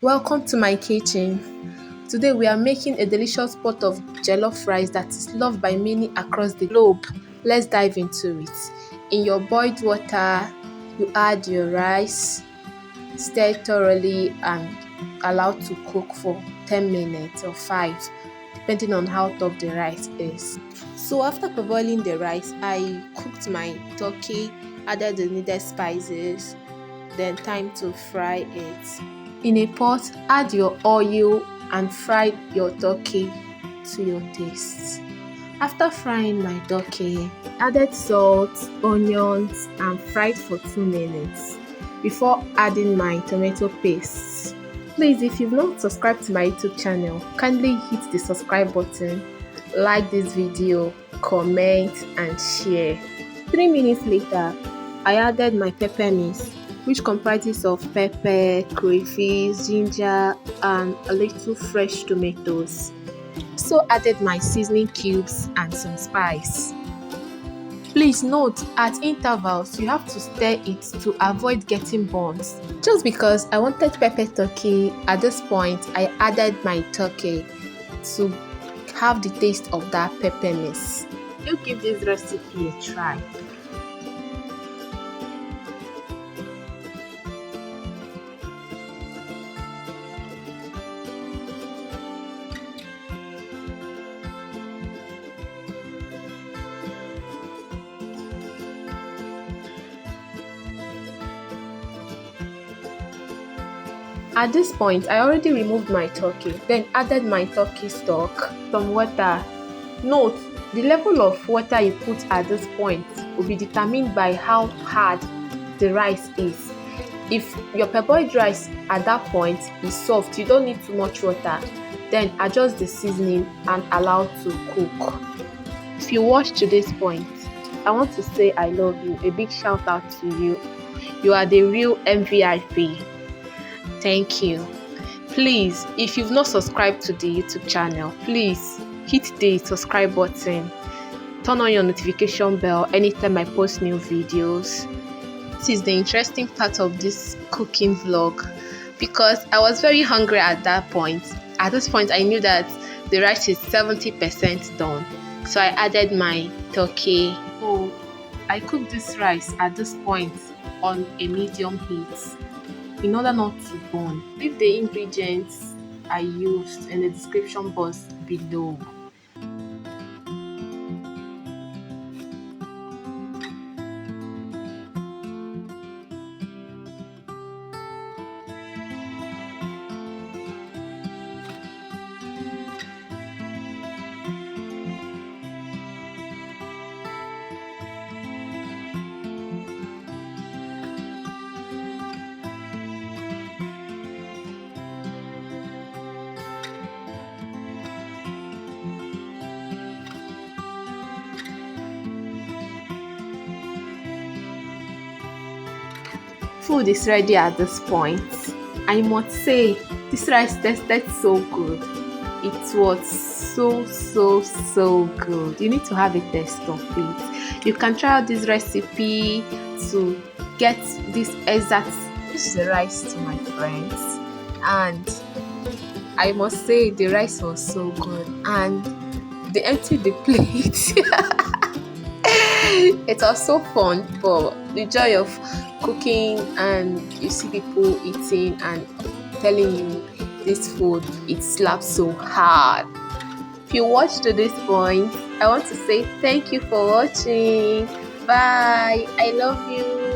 Welcome to my kitchen. Today we are making a delicious pot of jollof rice that is loved by many across the globe. Let's dive into it. In your boiled water, you add your rice, stir thoroughly and allow to cook for 10 minutes or 5, depending on how tough the rice is. So after parboiling the rice, I cooked my turkey, added the needed spices, then time to fry it. In a pot, add your oil and fry your turkey to your taste. After frying my turkey, added salt, onions and fried for 2 minutes before adding my tomato paste. Please, if you've not subscribed to my YouTube channel, kindly hit the subscribe button, like this video, comment and share. 3 minutes later, I added my pepper mix, which comprises of pepper, crayfish, ginger and a little fresh tomatoes. So added my seasoning cubes and some spice. Please note, at intervals you have to stir it to avoid getting burnt. Just because I wanted pepper turkey, at this point I added my turkey to have the taste of that pepper mix. Do give this recipe a try. At this point, I already removed my turkey, then added my turkey stock, some water. Note, the level of water you put at this point will be determined by how hard the rice is. If your parboiled rice at that point is soft, you don't need too much water, then adjust the seasoning and allow to cook. If you watch to this point, I want to say I love you, a big shout out to you. You are the real MVP. Thank you. Please, if you've not subscribed to the YouTube channel, please hit the subscribe button, turn on your notification bell anytime I post new videos. This is the interesting part of this cooking vlog because I was very hungry at that point. At this point I knew that the rice is 70% done, so I added my turkey. Oh, I cooked this rice at this point on a medium heat in order not to burn. Leave the ingredients I used in the description box below. Food is ready at this point. I must say, this rice tasted so good. It was so good. You need to have a taste of it. You can try out this recipe to get this exact rice to my friends. And I must say the rice was so good and they emptied the plate. It was so fun, but the joy of cooking and you see people eating and telling you this food, it slaps so hard. If you watched to this point, I want to say thank you for watching. Bye. I love you.